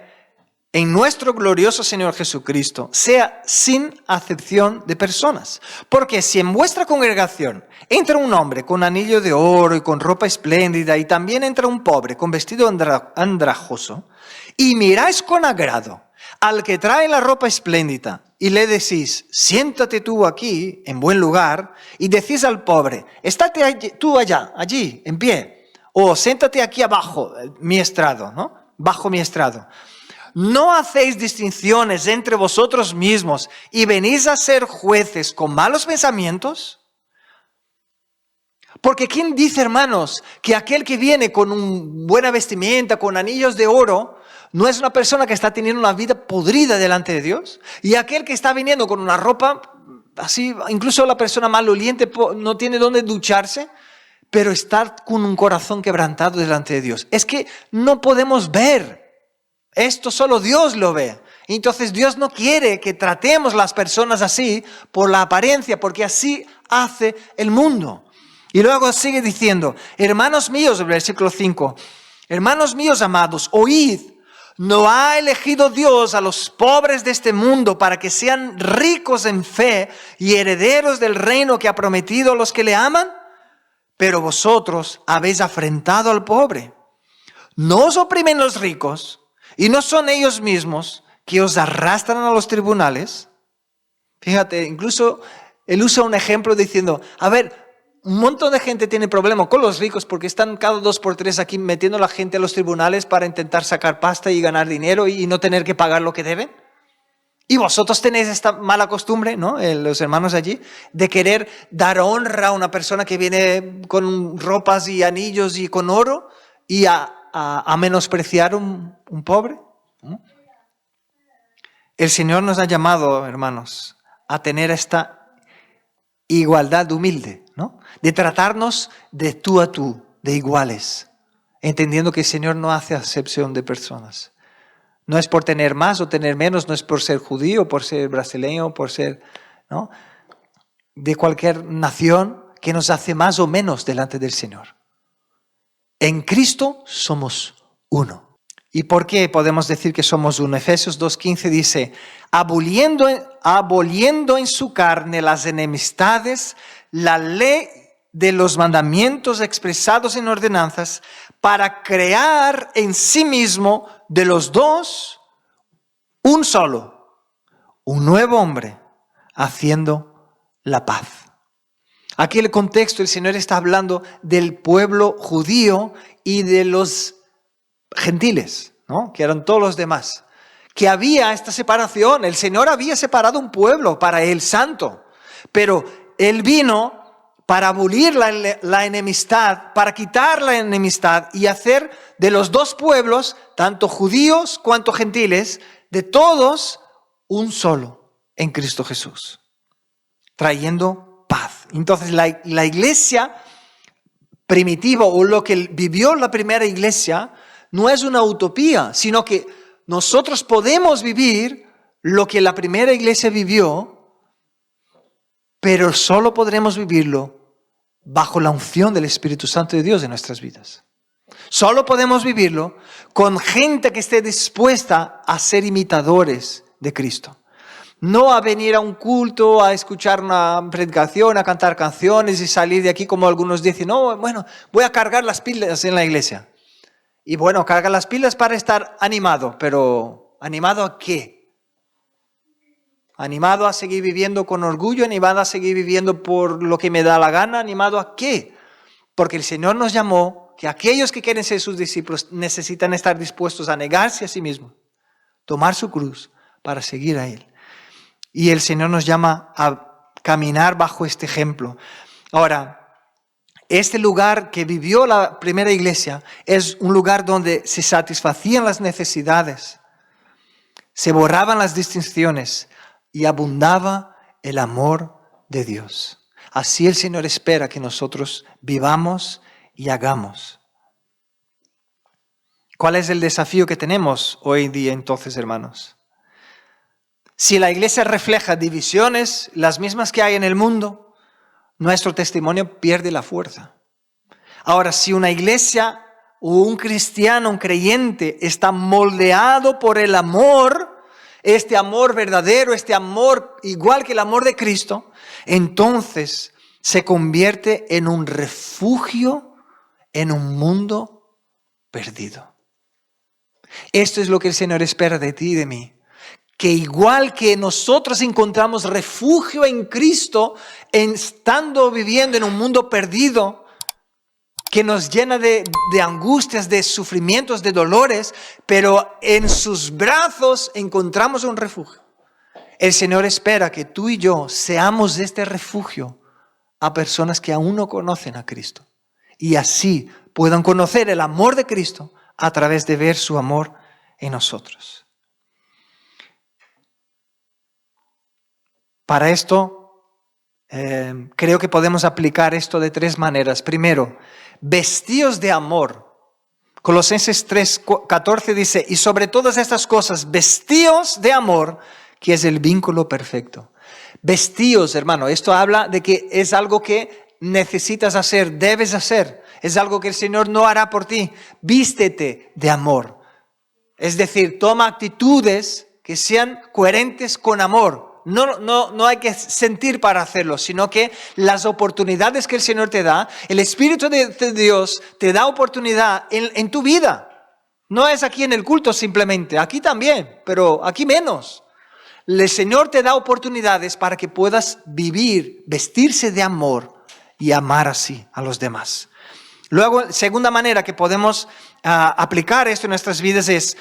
en nuestro glorioso Señor Jesucristo sea sin acepción de personas. Porque si en vuestra congregación entra un hombre con anillo de oro y con ropa espléndida, y también entra un pobre con vestido andrajoso, y miráis con agrado al que trae la ropa espléndida, y le decís, siéntate tú aquí, en buen lugar, y decís al pobre, estate tú allí, en pie, o siéntate aquí abajo, mi estrado, ¿no? Bajo mi estrado. ¿No hacéis distinciones entre vosotros mismos y venís a ser jueces con malos pensamientos? Porque ¿quién dice, hermanos, que aquel que viene con una buena vestimenta, con anillos de oro, no es una persona que está teniendo una vida podrida delante de Dios? Y aquel que está viniendo con una ropa así, incluso la persona maloliente no tiene dónde ducharse, pero está con un corazón quebrantado delante de Dios. Es que no podemos ver. Esto solo Dios lo ve. Entonces Dios no quiere que tratemos las personas así por la apariencia, porque así hace el mundo. Y luego sigue diciendo, hermanos míos, versículo 5, hermanos míos amados, oíd, ¿no ha elegido Dios a los pobres de este mundo para que sean ricos en fe y herederos del reino que ha prometido a los que le aman? Pero vosotros habéis afrentado al pobre. ¿No os oprimen los ricos? ¿Y no son ellos mismos que os arrastran a los tribunales? Fíjate, incluso él usa un ejemplo diciendo, a ver, un montón de gente tiene problemas con los ricos porque están cada 2 por 3 aquí metiendo a la gente a los tribunales para intentar sacar pasta y ganar dinero y no tener que pagar lo que deben. Y vosotros tenéis esta mala costumbre, ¿no? Los hermanos allí, de querer dar honra a una persona que viene con ropas y anillos y con oro y a menospreciar un pobre. El Señor nos ha llamado, hermanos, a tener esta igualdad humilde, ¿no? De tratarnos de tú a tú, de iguales, entendiendo que el Señor no hace acepción de personas. No es por tener más o tener menos, no es por ser judío, por ser brasileño, por ser, ¿no?, de cualquier nación que nos hace más o menos delante del Señor. En Cristo somos uno. ¿Y por qué podemos decir que somos uno? Efesios 2:15 dice, aboliendo en su carne las enemistades, la ley de los mandamientos expresados en ordenanzas, para crear en sí mismo de los dos un solo, un nuevo hombre, haciendo la paz. Aquí en el contexto el Señor está hablando del pueblo judío y de los gentiles, ¿no?, que eran todos los demás. Que había esta separación. El Señor había separado un pueblo para Él santo, pero Él vino para abolir la enemistad, para quitar la enemistad y hacer de los dos pueblos, tanto judíos cuanto gentiles, de todos un solo en Cristo Jesús, trayendo paz. Entonces la iglesia primitiva, o lo que vivió la primera iglesia, no es una utopía, sino que nosotros podemos vivir lo que la primera iglesia vivió, pero solo podremos vivirlo bajo la unción del Espíritu Santo de Dios en nuestras vidas. Solo podemos vivirlo con gente que esté dispuesta a ser imitadores de Cristo. No a venir a un culto, a escuchar una predicación, a cantar canciones y salir de aquí como algunos dicen, no, bueno, voy a cargar las pilas en la iglesia. Y bueno, carga las pilas para estar animado, pero ¿animado a qué? ¿Animado a seguir viviendo con orgullo? ¿Animado a seguir viviendo por lo que me da la gana? ¿Animado a qué? Porque el Señor nos llamó que aquellos que quieren ser sus discípulos necesitan estar dispuestos a negarse a sí mismos, tomar su cruz para seguir a Él. Y el Señor nos llama a caminar bajo este ejemplo. Ahora, este lugar que vivió la primera iglesia es un lugar donde se satisfacían las necesidades, se borraban las distinciones y abundaba el amor de Dios. Así el Señor espera que nosotros vivamos y hagamos. ¿Cuál es el desafío que tenemos hoy en día entonces, hermanos? Si la iglesia refleja divisiones, las mismas que hay en el mundo, nuestro testimonio pierde la fuerza. Ahora, si una iglesia o un cristiano, un creyente, está moldeado por el amor, este amor verdadero, este amor igual que el amor de Cristo, entonces se convierte en un refugio en un mundo perdido. Esto es lo que el Señor espera de ti y de mí. Que igual que nosotros encontramos refugio en Cristo, estando viviendo en un mundo perdido, que nos llena de angustias, de sufrimientos, de dolores, pero en sus brazos encontramos un refugio. El Señor espera que tú y yo seamos este refugio a personas que aún no conocen a Cristo. Y así puedan conocer el amor de Cristo a través de ver su amor en nosotros. Para esto, creo que podemos aplicar esto de tres maneras. Primero, vestíos de amor. Colosenses 3:14 dice, y sobre todas estas cosas, vestíos de amor, que es el vínculo perfecto. Vestíos, hermano, esto habla de que es algo que necesitas hacer, debes hacer. Es algo que el Señor no hará por ti. Vístete de amor. Es decir, toma actitudes que sean coherentes con amor. No hay que sentir para hacerlo, sino que las oportunidades que el Señor te da, el Espíritu de Dios te da oportunidad en tu vida. No es aquí en el culto simplemente, aquí también, pero aquí menos. El Señor te da oportunidades para que puedas vivir, vestirse de amor y amar así a los demás. Luego, segunda manera que podemos aplicar esto en nuestras vidas es,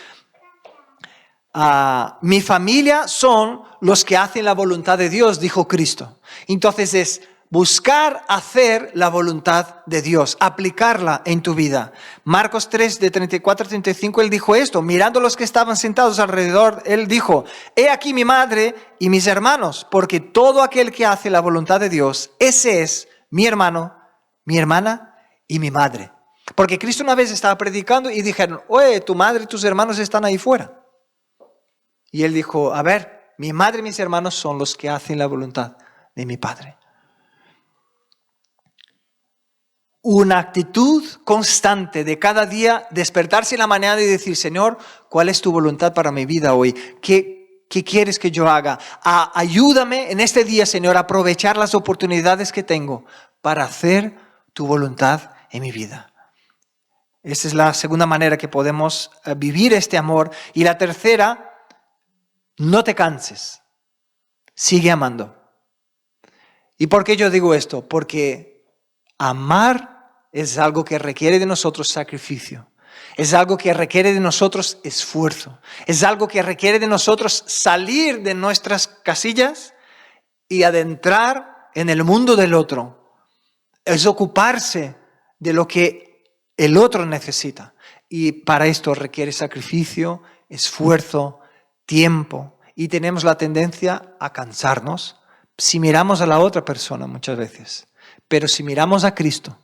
mi familia son los que hacen la voluntad de Dios, dijo Cristo. Entonces es buscar hacer la voluntad de Dios, aplicarla en tu vida. Marcos 3, de 34 a 35, él dijo esto, mirando a los que estaban sentados alrededor, él dijo, he aquí mi madre y mis hermanos, porque todo aquel que hace la voluntad de Dios, ese es mi hermano, mi hermana y mi madre. Porque Cristo una vez estaba predicando y dijeron, oye, tu madre y tus hermanos están ahí fuera. Y él dijo, a ver, mi madre y mis hermanos son los que hacen la voluntad de mi Padre. Una actitud constante de cada día despertarse en la mañana y decir, Señor, ¿cuál es tu voluntad para mi vida hoy? ¿Qué quieres que yo haga? Ayúdame en este día, Señor, a aprovechar las oportunidades que tengo para hacer tu voluntad en mi vida. Esa es la segunda manera que podemos vivir este amor. Y la tercera, no te canses, sigue amando. ¿Y por qué yo digo esto? Porque amar es algo que requiere de nosotros sacrificio, es algo que requiere de nosotros esfuerzo, es algo que requiere de nosotros salir de nuestras casillas y adentrar en el mundo del otro. Es ocuparse de lo que el otro necesita. Y para esto requiere sacrificio, esfuerzo, tiempo, y tenemos la tendencia a cansarnos si miramos a la otra persona muchas veces. Pero si miramos a Cristo,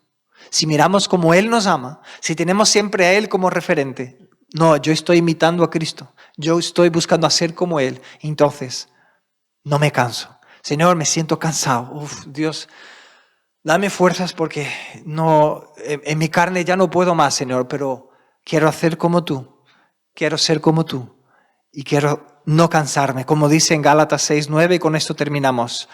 si miramos como Él nos ama, si tenemos siempre a Él como referente, no, yo estoy imitando a Cristo, yo estoy buscando hacer como Él, entonces no me canso. Señor, me siento cansado. Dios, dame fuerzas porque no, en mi carne ya no puedo más, Señor, pero quiero hacer como tú, quiero ser como tú. Y quiero no cansarme, como dice en Gálatas 6:9, y con esto terminamos.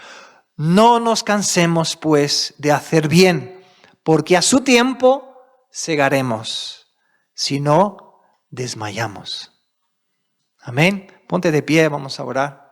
No nos cansemos, pues, de hacer bien, porque a su tiempo segaremos, si no desmayamos. Amén. Ponte de pie, vamos a orar.